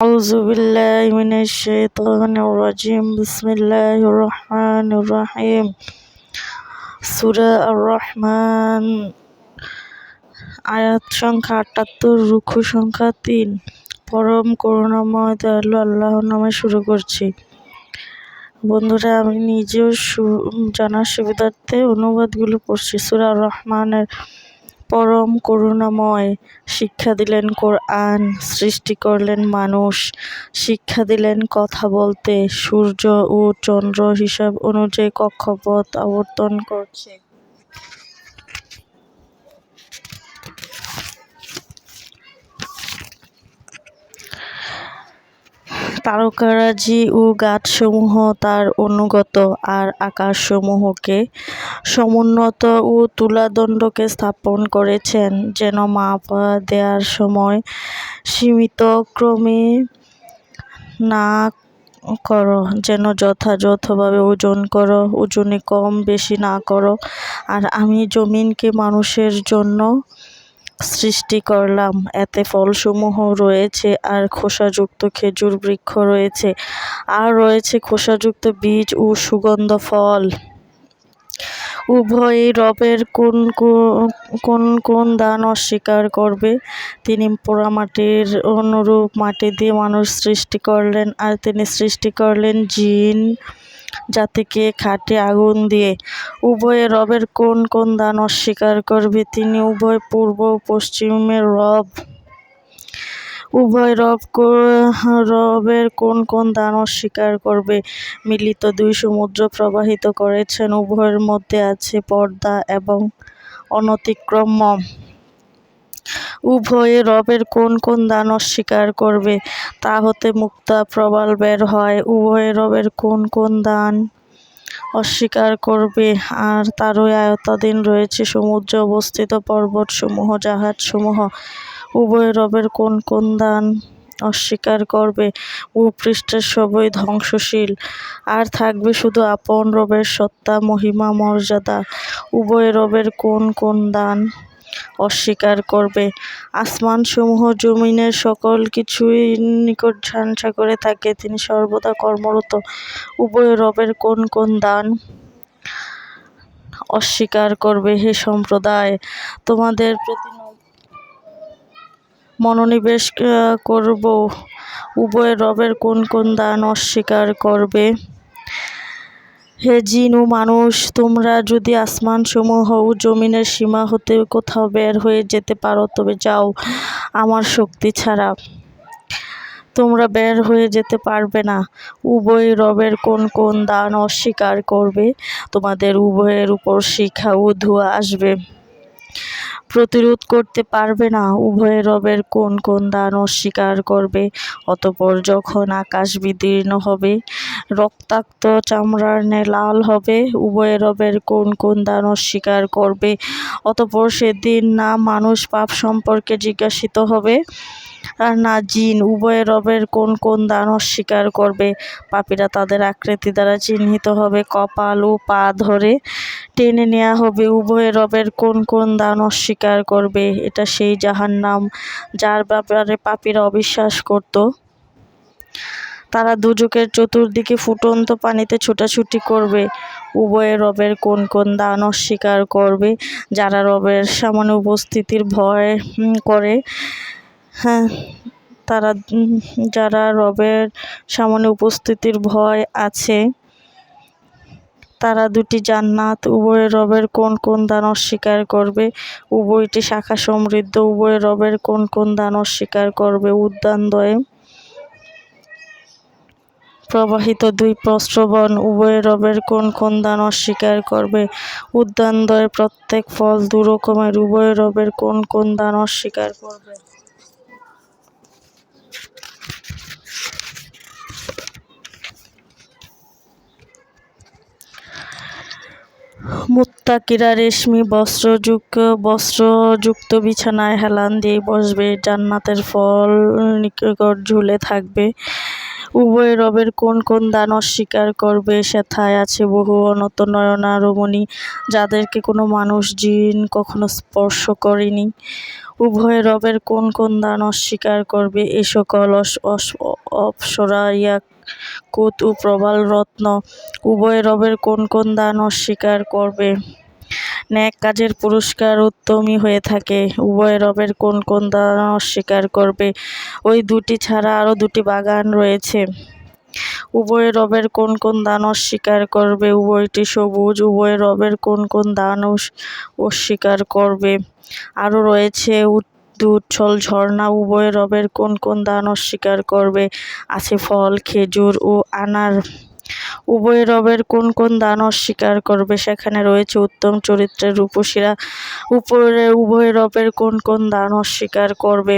أعوذ بالله من الشيطان الرجيم بسم الله الرحمن الرحيم সূরা আর রহমান আয়াত সংখ্যা ৭৮ রুকু সংখ্যা ৩ পরম করুণাময় দয়ালু আল্লাহর নামে শুরু করছি। বন্ধুরা, আমি নিজেও জানার সুবিধার্থে অনুবাদগুলো পড়ছি। সূরা আর রহমানের পরম করুণাময়, শিক্ষা দিলেন কোরআন, সৃষ্টি করলেন মানুষ, শিক্ষা দিলেন কথা বলতে, সূর্য ও চন্দ্র হিসাব অনুযায়ী কক্ষপথ আবর্তন করছে। তারকারাজি ও গাছসমূহ তার অনুগত, আর আকাশসমূহকে সমুন্নত ও তুলাদণ্ডকে স্থাপন করেছেন, যেন মাপা দেয়ার সময় সীমিত ক্রমে না করো, যেন যথাযথভাবে ওজন করো, ওজনে কম বেশি না করো। আর আমি জমিনকে মানুষের জন্য সৃষ্টি করলাম, এতে ফলসমূহ রয়েছে, আর খোসাযুক্ত খেজুর বৃক্ষ রয়েছে, আর রয়েছে খোসাযুক্ত বীজ ও সুগন্ধ ফল। উভয়ই রবের কোন কোন দান অস্বীকার করবে। তিনি পোড়ামাটির অনুরূপ মাটি দিয়ে মানুষ সৃষ্টি করলেন, আর তিনি সৃষ্টি করলেন জিন জাতিকে খাঁটি আগুন দিয়ে। উভয়ে রবের কোন কোন দান অস্বীকার করবে। তিনি উভয় পূর্ব ও পশ্চিমের রব। উভয় রবের কোন কোন দান অস্বীকার করবে। মিলিত দুই সমুদ্র প্রবাহিত করেছেন, উভয়ের মধ্যে আছে পর্দা এবং অনতিক্রম্য। উভয়ে রবের কোন কোন দান অস্বীকার করবে। তা হতে মুক্তা প্রবাল বের হয়। উভয়ে রবের কোন কোন দান অস্বীকার করবে। আর তারই আয়ত্তাধীন রয়েছে সমুদ্রে অবস্থিত পর্বতসমূহ, জাহাজসমূহ। উভয় রবের কোন কোন দান অস্বীকার করবে। ভূপৃষ্ঠের সবই ধ্বংসশীল, আর থাকবে শুধু আপন রবের সত্তা, মহিমা, মর্যাদা। উভয় রবের কোন কোন দান অস্বীকার করবে। আসমানসমূহ জমিনের সকল কিছুই নিকট ঝাঁঝা করে থাকে, তিনি সর্বদা কর্মরত। উভয় রবের কোন কোন দান অস্বীকার করবে। হে সম্প্রদায়, তোমাদের প্রতি মনোনিবেশ করব। উভয় রবের কোন কোন দান অস্বীকার করবে। হে জিন ও মানুষ, তোমরা যদি আসমানসমূহ ও জমিনের সীমা হতে কোথাও বের হয়ে যেতে পারো, তবে যাও। আমার শক্তি ছাড়া তোমরা বের হয়ে যেতে পারবে না। উভয় রবের কোন কোন দান অস্বীকার করবে। তোমাদের উভয়ের উপর শিখা ও ধোঁয়া আসবে, প্রতিরোধ করতে পারবে না। উভয় রবের কোন কোন দান অস্বীকার করবে। অতঃপর যখন আকাশ বিদীর্ণ হবে, রক্তাক্ত চামড়ার ন্যায় লাল হবে, উভয় রবের কোন কোন দান অস্বীকার করবে। অতঃপর সেদিন না মানুষ পাপ সম্পর্কে জিজ্ঞাসিত হবে, আর না জিন। উভয় রবের কোন কোন দান অস্বীকার করবে। পাপীরা তাদের আকৃতি দ্বারা চিহ্নিত হবে, কপাল ও পা ধরে টেনে নেওয়া হবে। উভয় রবের কোন কোন দান অস্বীকার করবে। এটা সেই জাহান্নাম, যার ব্যাপারে পাপীরা অবিশ্বাস করত। তারা দুজকের চতুর্দিকে ফুটন্ত পানিতে ছোটাছুটি করবে। উভয় রবের কোন কোন দান অস্বীকার করবে। যারা রবের সামনে উপস্থিতির ভয় করে, যারা রবের সামনে উপস্থিতির ভয় আছে, তারা দুটি জান্নাত। উভয় রবের কোন কোন দান অস্বীকার করবে। উভয়টি শাখা সমৃদ্ধ। উভয় রবের কোন কোন দান অস্বীকার করবে। উদ্যানদ্বয়ে প্রবাহিত দুই প্রস্রবণ। উভয় রবের কোন কোন দান অস্বীকার করবে। উদ্যানদ্বয়ের প্রত্যেক ফল 2 রকমের। উভয় রবের কোন কোন দান অস্বীকার করবে। মুত্তাকিরা রেশমি বস্ত্রযুক্ত বিছানায় হেলান দিয়ে বসবে। জান্নাতের ফল নিকট ঝুলে থাকবে। উভয় রবের কোন কোন দান অস্বীকার করবে? সেথায় আছে বহু অনত নয়না রমণী, যাদেরকে কোনো মানুষ জিন কখনো স্পর্শ করেনি। উভয় রবের কোন কোন দান অস্বীকার করবে? এ সকল অপ্সরা, ইয়াকুত ও প্রবাল রত্ন। উভয় রবের কোন কোন দান অস্বীকার করবে? ন্যাক কাজের পুরস্কার উত্তমই হয়ে থাকে। উভয় রবের কোন কোন দান অস্বীকার করবে? ওই দুটি ছাড়া আরও দুটি বাগান রয়েছে। উভয় রবের কোন কোন দান অস্বীকার করবে? উভয়টি সবুজ। উভয় রবের কোন কোন দান অস্বীকার করবে? আরও রয়েছে উচ্ছল ঝর্ণা। উভয় রবের কোন কোন দান অস্বীকার করবে? আছে ফল, খেজুর ও আনার। উভয় রবের কোন কোন দান অস্বীকার করবে? সেখানে রয়েছে উত্তম চরিত্রের রূপসীরা। উভয় রবের কোন কোন দান অস্বীকার করবে?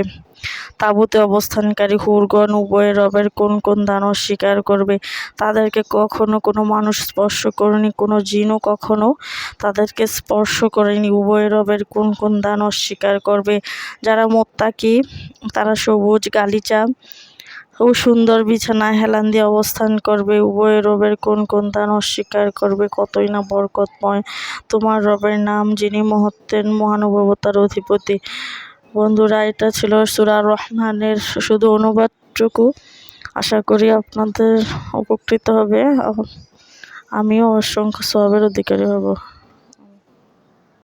তাঁবুতে অবস্থানকারী হুরগণ। উভয় রবের কোন কোন দান অস্বীকার করবে? তাদেরকে কখনো কোনো মানুষ স্পর্শ করেনি, কোনো জিনও কখনো তাদেরকে স্পর্শ করেনি। উভয় রবের কোন কোন দান অস্বীকার করবে? যারা মুত্তাকি, তারা সবুজ গালিচা ও সুন্দর বিছানায় হেলান দিয়ে অবস্থান করবে। উভয় রবের কোন কোন দান অস্বীকার করবে? কতই না বরকতময় তোমার রবের নাম, যিনি মহত্বের মহানুভবতার অধিপতি। বন্ধুরা, এটা ছিল সূরা রহমানের শুধু অনুবাদটুকু। আশা করি আপনাদের উপকৃত হবে, আমিও অসংখ্য সওয়াবের অধিকারী হব।